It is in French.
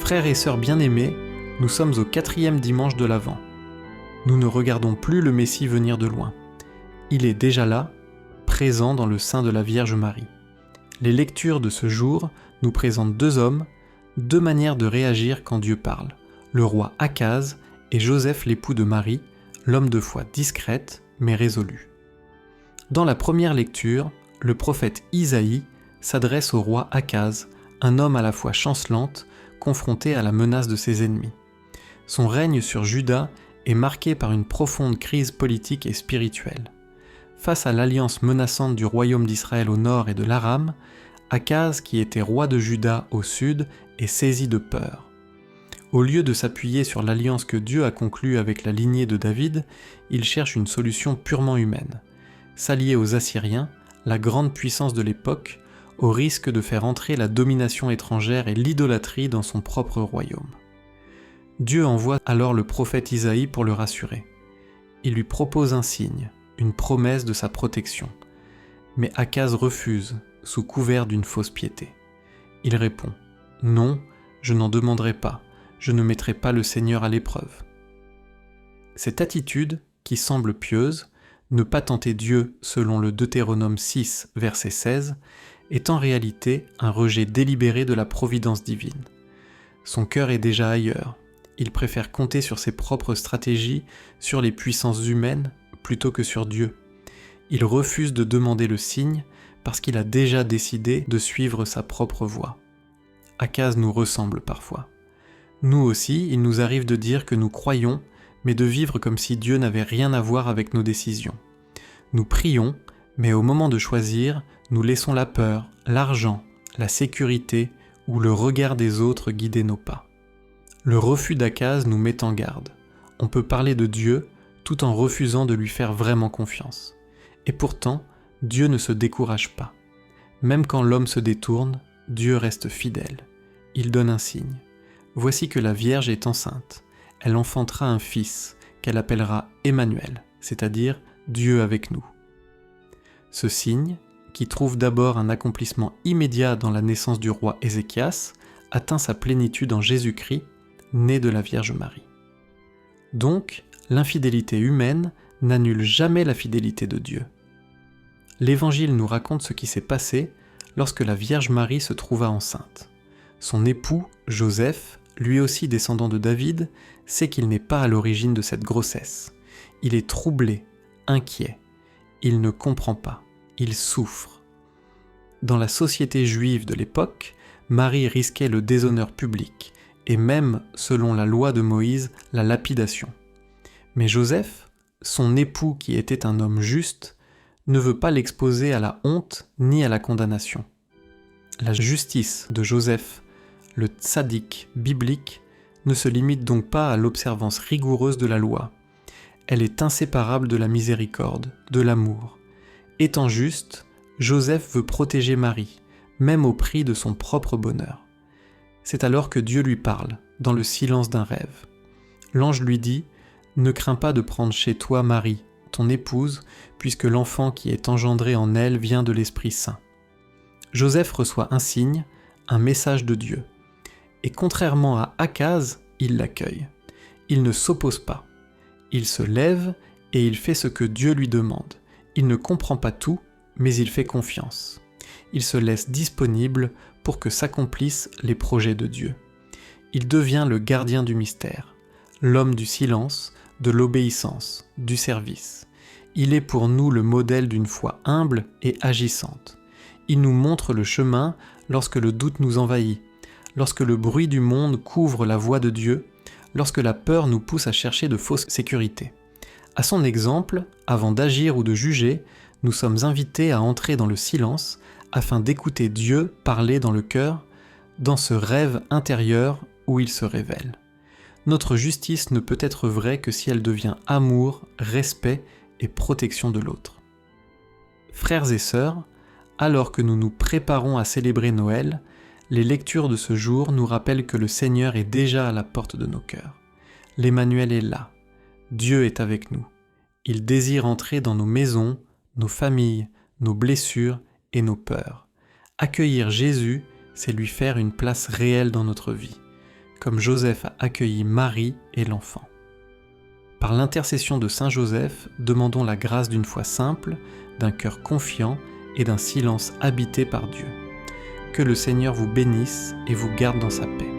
Frères et sœurs bien-aimés, nous sommes au 4e dimanche de l'Avent. Nous ne regardons plus le Messie venir de loin. Il est déjà là, présent dans le sein de la Vierge Marie. Les lectures de ce jour nous présentent deux hommes, deux manières de réagir quand Dieu parle. Le roi Akaz et Joseph l'époux de Marie, l'homme de foi discrète mais résolu. Dans la première lecture, le prophète Isaïe s'adresse au roi Akaz, un homme à la fois chancelante, confronté à la menace de ses ennemis. Son règne sur Juda est marqué par une profonde crise politique et spirituelle. Face à l'alliance menaçante du royaume d'Israël au nord et de l'Aram, Akaz, qui était roi de Juda au sud, est saisi de peur. Au lieu de s'appuyer sur l'alliance que Dieu a conclue avec la lignée de David, il cherche une solution purement humaine. S'allier aux Assyriens, la grande puissance de l'époque, au risque de faire entrer la domination étrangère et l'idolâtrie dans son propre royaume. Dieu envoie alors le prophète Isaïe pour le rassurer. Il lui propose un signe, une promesse de sa protection. Mais Akaz refuse, sous couvert d'une fausse piété. Il répond « Non, je n'en demanderai pas, je ne mettrai pas le Seigneur à l'épreuve. » Cette attitude, qui semble pieuse, ne pas tenter Dieu selon le Deutéronome 6, verset 16, est en réalité un rejet délibéré de la providence divine. Son cœur est déjà ailleurs. Il préfère compter sur ses propres stratégies, sur les puissances humaines, plutôt que sur Dieu. Il refuse de demander le signe parce qu'il a déjà décidé de suivre sa propre voie. Akaz nous ressemble parfois. Nous aussi, il nous arrive de dire que nous croyons, mais de vivre comme si Dieu n'avait rien à voir avec nos décisions. Nous prions, mais au moment de choisir, nous laissons la peur, l'argent, la sécurité ou le regard des autres guider nos pas. Le refus d'Akaz nous met en garde. On peut parler de Dieu tout en refusant de lui faire vraiment confiance. Et pourtant, Dieu ne se décourage pas. Même quand l'homme se détourne, Dieu reste fidèle. Il donne un signe. Voici que la Vierge est enceinte. Elle enfantera un fils, qu'elle appellera Emmanuel, c'est-à-dire Dieu avec nous. Ce signe, qui trouve d'abord un accomplissement immédiat dans la naissance du roi Ézéchias, atteint sa plénitude en Jésus-Christ, né de la Vierge Marie. Donc, l'infidélité humaine n'annule jamais la fidélité de Dieu. L'Évangile nous raconte ce qui s'est passé lorsque la Vierge Marie se trouva enceinte. Son époux, Joseph, lui aussi descendant de David, sait qu'il n'est pas à l'origine de cette grossesse. Il est troublé, inquiet. Il ne comprend pas. Il souffre. Dans la société juive de l'époque, Marie risquait le déshonneur public, et même, selon la loi de Moïse, la lapidation. Mais Joseph, son époux qui était un homme juste, ne veut pas l'exposer à la honte ni à la condamnation. La justice de Joseph, le tzaddik biblique, ne se limite donc pas à l'observance rigoureuse de la loi. Elle est inséparable de la miséricorde, de l'amour. Étant juste, Joseph veut protéger Marie, même au prix de son propre bonheur. C'est alors que Dieu lui parle, dans le silence d'un rêve. L'ange lui dit « Ne crains pas de prendre chez toi Marie, ton épouse, puisque l'enfant qui est engendré en elle vient de l'Esprit Saint. » Joseph reçoit un signe, un message de Dieu. Et contrairement à Akaz, il l'accueille. Il ne s'oppose pas. Il se lève et il fait ce que Dieu lui demande. Il ne comprend pas tout, mais il fait confiance. Il se laisse disponible pour que s'accomplissent les projets de Dieu. Il devient le gardien du mystère, l'homme du silence, de l'obéissance, du service. Il est pour nous le modèle d'une foi humble et agissante. Il nous montre le chemin lorsque le doute nous envahit, lorsque le bruit du monde couvre la voie de Dieu, lorsque la peur nous pousse à chercher de fausses sécurités. À son exemple, avant d'agir ou de juger, nous sommes invités à entrer dans le silence afin d'écouter Dieu parler dans le cœur, dans ce rêve intérieur où il se révèle. Notre justice ne peut être vraie que si elle devient amour, respect et protection de l'autre. Frères et sœurs, alors que nous nous préparons à célébrer Noël, les lectures de ce jour nous rappellent que le Seigneur est déjà à la porte de nos cœurs. L'Emmanuel est là. Dieu est avec nous. Il désire entrer dans nos maisons, nos familles, nos blessures et nos peurs. Accueillir Jésus, c'est lui faire une place réelle dans notre vie. comme Joseph a accueilli Marie et l'enfant. Par l'intercession de Saint Joseph, demandons la grâce d'une foi simple, d'un cœur confiant et d'un silence habité par Dieu. Que le Seigneur vous bénisse et vous garde dans sa paix.